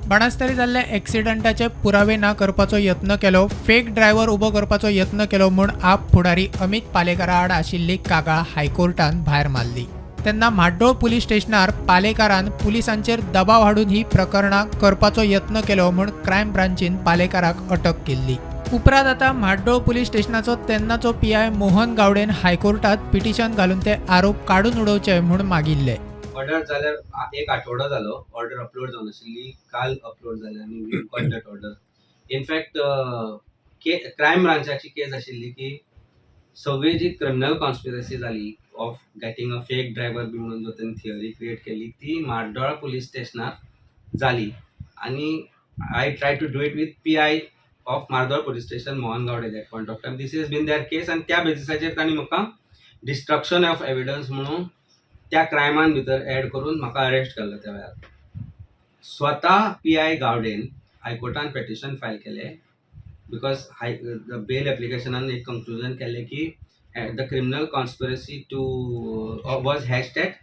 बाणास्तारी जाल्ल्या एक्सिडंटाचे पुरावे ना करपाचो यत्न केलो, फेक ड्रायव्हर उबो करपाचो यत्न केलो म्हूण आप फुडारी अमित पालेकारा आड आशिल्ली कागाळ हायकोर्टान भायर मारली. तेन्ना म्हाड्डोळ पुलीस स्टेशनार पालेकारान पुलिसांचेर दबाव हाडून ही प्रकरणां करपाचो यत्न केलो म्हूण क्रायम ब्रांचीन पालेकाराक अटक केल्ली. उपरांत आतां म्हाड्डोळ पुलीस स्टेशनाचो तेन्नाचो पीआय मोहन गावडेन हायकोर्टात पिटिशन घालून ते आरोप काडून उडोवचे म्हूण मागिल्ले. ऑर्डर जाल्यार एक आठवडो जालो ऑर्डर अपलोड जावन आशिल्ली, काल अपलोड जाली आनी we got that order. In fact crime ब्रांचाची केस आशिल्ली की सगळी जी क्रिमिनल कॉन्स्पिरसी जाली of getting a fake driver बी म्हणून जो त्यांनी थिअरी क्रिएट केली ती म्हाड्डोळा पुलीस स्टेशनार जाली. आनी I try to do it with PI of Mhardol police station Mohan Gawade that point of time. This is been there case आनी त्या बेसिसाचेर तांणी म्हाका डिस्ट्रक्शन ऑफ एविडन्स म्हणून त्या क्रायमान भितर ऍड करून म्हाका अरेस्ट केल्लो. त्या वेळार स्वता पीआय गावडेन हायकोर्टान पेटिशन फायल केले बिकॉज बेल एप्लिकेशनान एक कंक्लुजन केले की the criminal conspiracy to was hatched at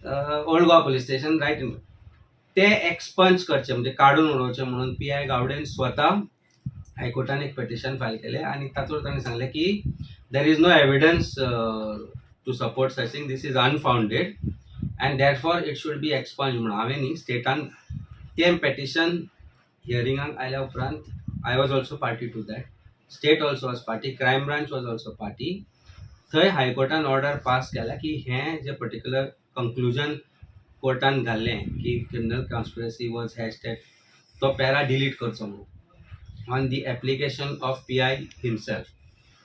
old Goa police station right in ते एक्सपंज करचे म्हणजे काडून उडोवचे म्हणून पीआय गावडेन स्वता हायकोर्टान एक पेटिशन फायल केले आनी तातूंत ताणें सांगलें की there is no evidence to support such thing, this is unfounded and therefore it should be expunged म्हणून हांवें न्ही स्टेटान तें पेटिशन हियरिंगाक आयल्या उपरांत I was also party to that. State also was party, crime branch was also party. थंय हायकोर्टान order pass केला की हें जे पर्टिक्युलर कंक्लुजन कोर्टान घाल्लें की क्रिमिनल कॉन्स्पिरसी वॉज हॅशटॅग तो पॅरा डिलीट करचो म्हणून on the application of PI himself.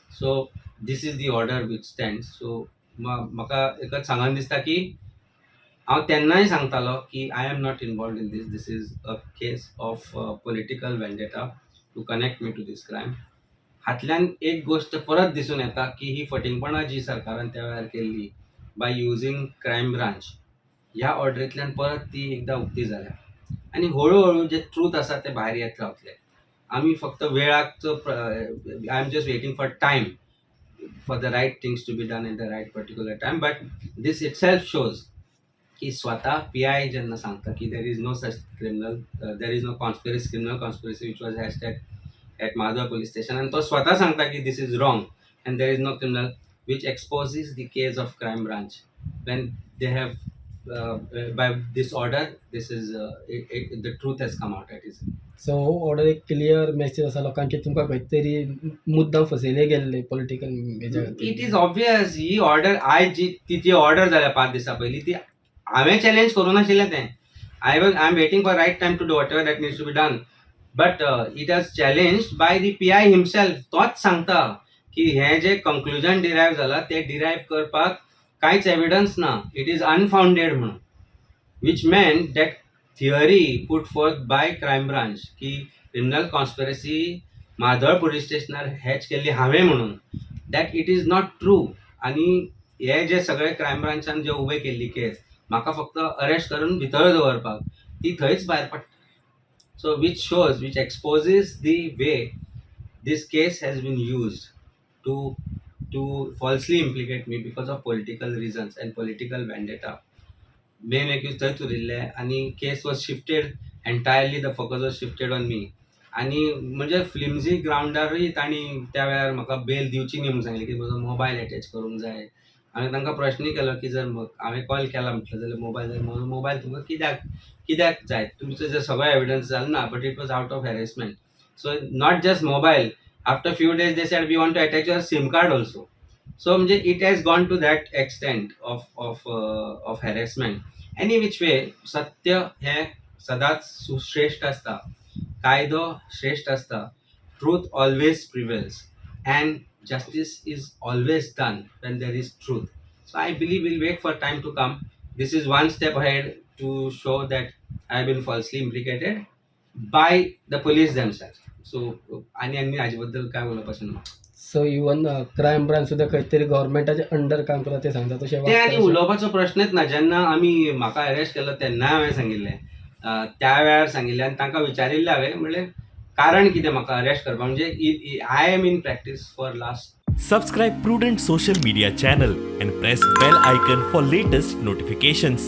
So this is the order which stand. So म्हाका एकच सांगन दिसता की हांव तेन्नाय सांगतालो की I am not involved in this. This is a case of political vendetta to connect me to this crime. हातल्यान एक गोष्ट परत दिसून येता की ही फटिंगपणां जी सरकारान त्या वेळार केल्ली बाय युजींग क्रायम ब्रांच ह्या ऑर्डरींतल्यान परत ती एकदां उक्ती जाल्या आनी हळू हळू जे ट्रूथ आसा ते भायर येत रावतले. आमी फक्त वेळाचो I am just waiting for time for the right things to be done in the right particular time. But this itself shows ki swata PI jenna sangta ki there is no such criminal there is no criminal conspiracy which was hashed at Madhwa police station and to swata sangta ki this is wrong and there is no criminal, which exposes the case of crime branch when they have by this order this is the truth has come out. It is so order एक clear message आसा लोकांचे तुमकां खंय तरी मुद्दाम फसयले गेल्ले political हेज्या खातीर. It is obvious he order ती जी ऑर्डर जाल्या 5 दिसां पयलीं ती हांवें चॅलेंज करूं नाशिल्लें तें. I am waiting for right time to do whatever that needs to be done but it has challenged by the PI himself. तोच सांगता की हें जे कंक्लुजन डिरायव जालां तें डिरायव करपाक कांयच एविडन्स ना, इट इज अनफाउंडेड म्हणून, वीच मेंट that theory put forth by crime branch की क्रिमिनल कॉन्स्पिरसी म्हादळ पुलीस स्टेशनार हॅच केल्ली हांवें म्हणून that it is not true. आनी हे जे सगळे क्रायम ब्रांचान जे उबे केल्ली केस म्हाका फक्त अरेस्ट करून भितर दवरपाक ती थंयच भायर पडटा. So which shows which exposes the way this case has been used to falsely implicate me because of political reasons and political vendetta. Main accused थंयच उरिल्ले आनी case was shifted entirely, the focus was shifted on me. आनी म्हणजे flimsy ग्रावंडारूय तांणी त्या वेळार म्हाका bell दिवची न्ही म्हणून सांगलें की म्हजो मोबायल अटॅच करूंक जाय. हांवें तांकां प्रश्नय केलो की जर हांवें कॉल केला म्हटलं जाल्यार मोबायल जाय. म्हजो मोबायल तुमकां कित्याक जाय, तुमचो जे सगळो एविडन्स जालो ना, but it was out of harassment. So not just mobile, after few days they said we want to attach your SIM card also. So म्हणजे it has gone to that extent of harassment. Any which way सत्य हें सदांच सुश्रेश्ठ आसता, कायदो श्रेश्ठ आसता, truth always prevails and justice is always done when there is truth. So I believe will wait for time to come. This is one step ahead to show that I been falsely implicated by the police themselves. So आनी हाजे बद्दल काय उलोवपाचें ना. So even crime branch सुद्दां खंय तरी गव्हर्मेंटाच्या under काम करता ते सांगता तशें ते आनी उलोवपाचो प्रश्नच ना. जेन्ना आमी म्हाका अरेस्ट केलो तेन्ना हांवें सांगिल्लें, त्या वेळार सांगिल्लें आनी तांकां विचारिल्लें हांवें म्हणलें कारण कितें म्हाका अरेस्ट करपाक, म्हणजे I am in practice for last. Subscribe Prudent social media channel and press bell icon for latest notifications.